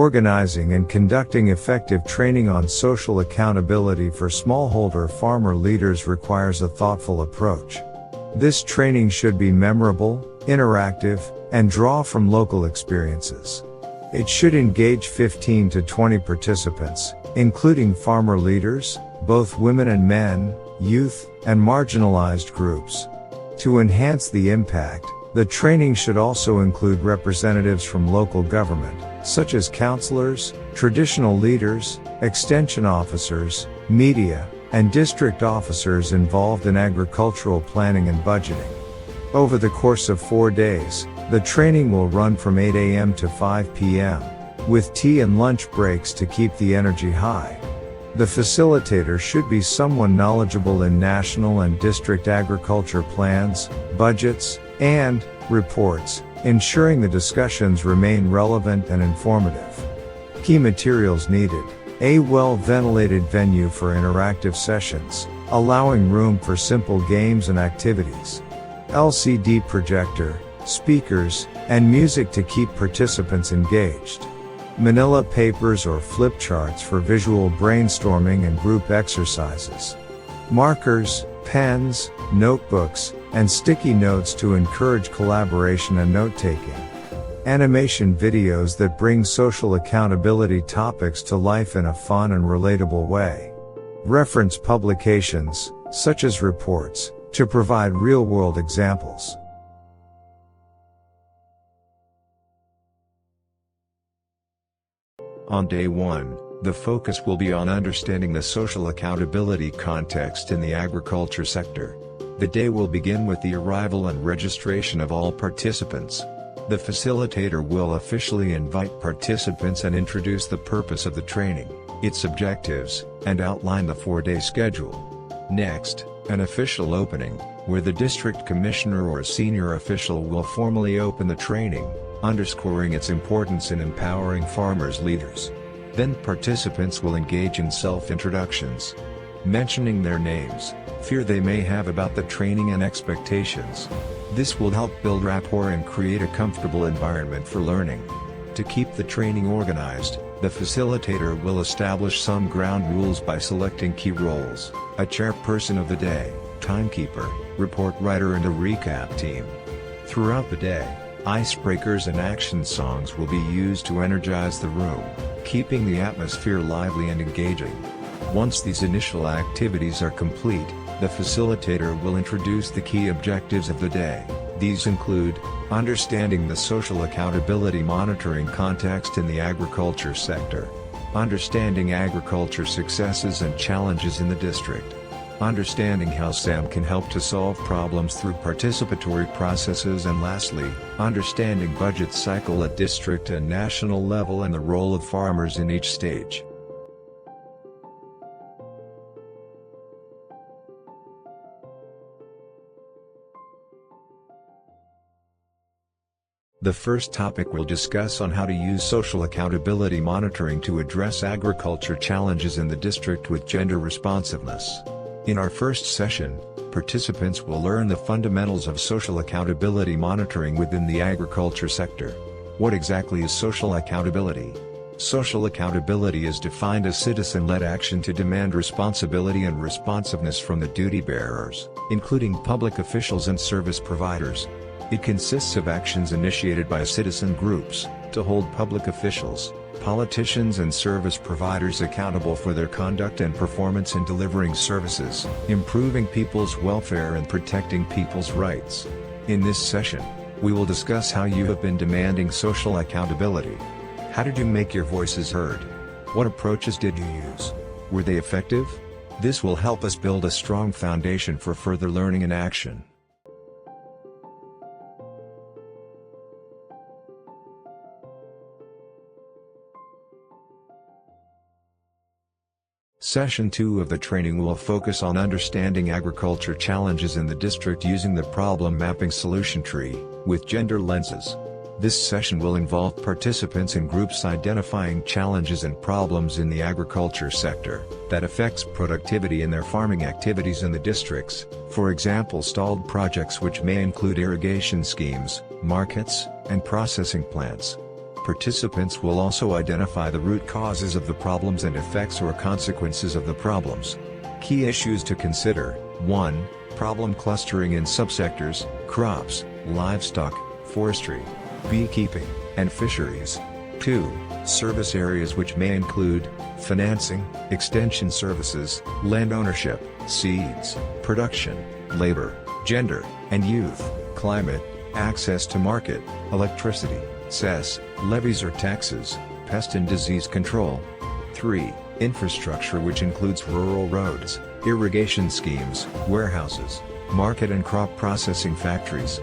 Organizing and conducting effective training on social accountability for smallholder farmer leaders requires a thoughtful approach. This training should be memorable, interactive, and draw from local experiences. It should engage 15 to 20 participants, including farmer leaders, both women and men, youth, and marginalized groups. To enhance the impact, the training should also include representatives from local government, such as councilors, traditional leaders, extension officers, media, and district officers involved in agricultural planning and budgeting. Over the course of 4 days, the training will run from 8 a.m. to 5 p.m., with tea and lunch breaks to keep the energy high. The facilitator should be someone knowledgeable in national and district agriculture plans, budgets, and reports, ensuring the discussions remain relevant and informative. Key materials needed: a well-ventilated venue for interactive sessions, allowing room for simple games and activities. LCD projector, speakers, and music to keep participants engaged. Manila papers or flip charts for visual brainstorming and group exercises. Markers, pens, notebooks, and sticky notes to encourage collaboration and note-taking. Animation videos that bring social accountability topics to life in a fun and relatable way. Reference publications, such as reports, to provide real-world examples. On day 1, the focus will be on understanding the social accountability context in the agriculture sector. The day will begin with the arrival and registration of all participants. The facilitator will officially invite participants and introduce the purpose of the training, its objectives, and outline the 4-day schedule. Next, an official opening, where the district commissioner or senior official will formally open the training, underscoring its importance in empowering farmers' leaders. Then participants will engage in self-introductions, mentioning their names, fear they may have about the training and expectations. This will help build rapport and create a comfortable environment for learning. To keep the training organized, the facilitator will establish some ground rules by selecting key roles: a chairperson of the day, timekeeper, report writer, and a recap team. Throughout the day, icebreakers and action songs will be used to energize the room, keeping the atmosphere lively and engaging. Once these initial activities are complete, the facilitator will introduce the key objectives of the day. These include understanding the social accountability monitoring context in the agriculture sector, understanding agriculture successes and challenges in the district, understanding how SAM can help to solve problems through participatory processes, and lastly, understanding budget cycle at district and national level and the role of farmers in each stage. The first topic we'll discuss on how to use social accountability monitoring to address agriculture challenges in the district with gender responsiveness. In our first session, participants will learn the fundamentals of social accountability monitoring within the agriculture sector. What exactly is social accountability? Social accountability is defined as citizen-led action to demand responsibility and responsiveness from the duty bearers, including public officials and service providers. It consists of actions initiated by citizen groups to hold public officials, politicians and service providers accountable for their conduct and performance in delivering services, improving people's welfare and protecting people's rights. In this session, we will discuss how you have been demanding social accountability. How did you make your voices heard? What approaches did you use? Were they effective? This will help us build a strong foundation for further learning and action. Session 2 of the training will focus on understanding agriculture challenges in the district using the problem mapping solution tree, with gender lenses. This session will involve participants in groups identifying challenges and problems in the agriculture sector that affects productivity in their farming activities in the districts, for example stalled projects which may include irrigation schemes, markets, and processing plants. Participants will also identify the root causes of the problems and effects or consequences of the problems. Key issues to consider: 1. Problem clustering in subsectors, crops, livestock, forestry, beekeeping, and fisheries. 2. Service areas, which may include financing, extension services, land ownership, seeds, production, labor, gender, and youth, climate, access to market, electricity, cess, levies or taxes, pest and disease control. 3. Infrastructure, which includes rural roads, irrigation schemes, warehouses, market and crop processing factories.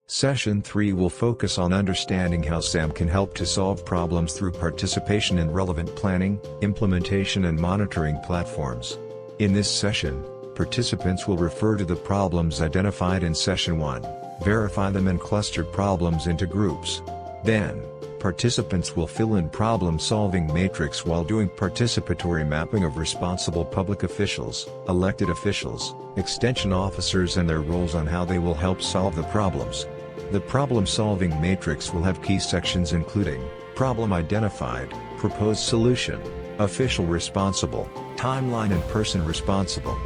Session 3 will focus on understanding how SAM can help to solve problems through participation in relevant planning, implementation and monitoring platforms. In this session, participants will refer to the problems identified in Session 1, verify them and cluster problems into groups. Then, participants will fill in problem-solving matrix while doing participatory mapping of responsible public officials, elected officials, extension officers and their roles on how they will help solve the problems. The problem-solving matrix will have key sections including problem identified, proposed solution, official responsible, timeline and person responsible.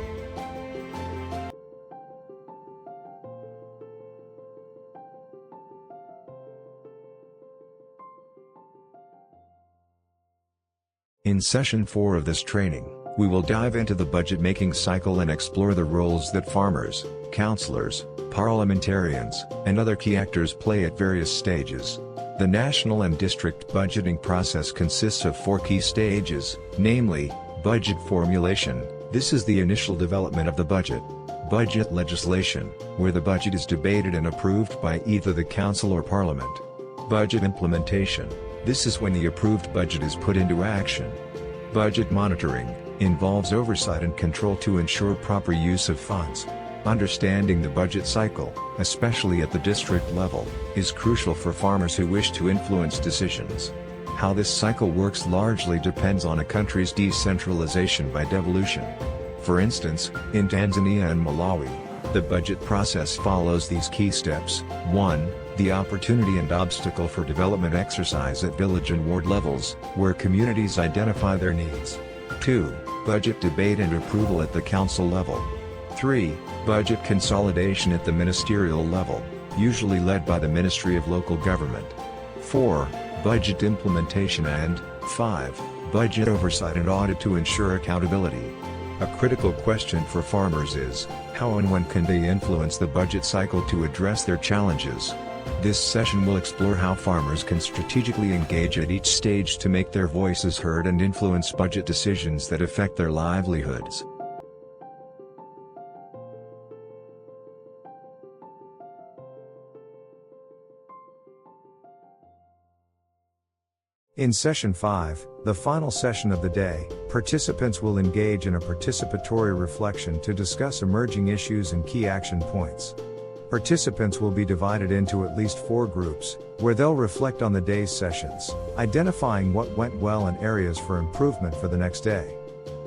In Session 4 of this training, we will dive into the budget-making cycle and explore the roles that farmers, councillors, parliamentarians, and other key actors play at various stages. The national and district budgeting process consists of 4 key stages, namely, budget formulation, this is the initial development of the budget. Budget legislation, where the budget is debated and approved by either the council or parliament. Budget implementation, this is when the approved budget is put into action. Budget monitoring, involves oversight and control to ensure proper use of funds. Understanding the budget cycle, especially at the district level, is crucial for farmers who wish to influence decisions. How this cycle works largely depends on a country's decentralization by devolution. For instance, in Tanzania and Malawi, the budget process follows these key steps. 1. The opportunity and obstacle for development exercise at village and ward levels, where communities identify their needs. 2. Budget debate and approval at the council level. 3. Budget consolidation at the ministerial level, usually led by the Ministry of Local Government. 4. Budget implementation and 5. Budget oversight and audit to ensure accountability. A critical question for farmers is, how and when can they influence the budget cycle to address their challenges? This session will explore how farmers can strategically engage at each stage to make their voices heard and influence budget decisions that affect their livelihoods. In Session 5, the final session of the day, participants will engage in a participatory reflection to discuss emerging issues and key action points. Participants will be divided into at least 4 groups, where they'll reflect on the day's sessions, identifying what went well and areas for improvement for the next day.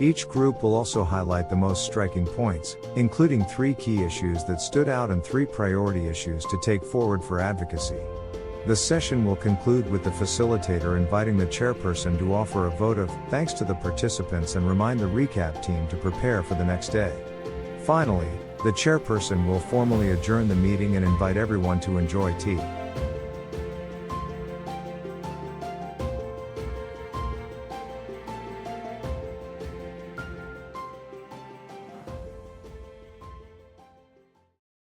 Each group will also highlight the most striking points, including 3 key issues that stood out and 3 priority issues to take forward for advocacy. The session will conclude with the facilitator inviting the chairperson to offer a vote of thanks to the participants and remind the recap team to prepare for the next day. Finally, the chairperson will formally adjourn the meeting and invite everyone to enjoy tea.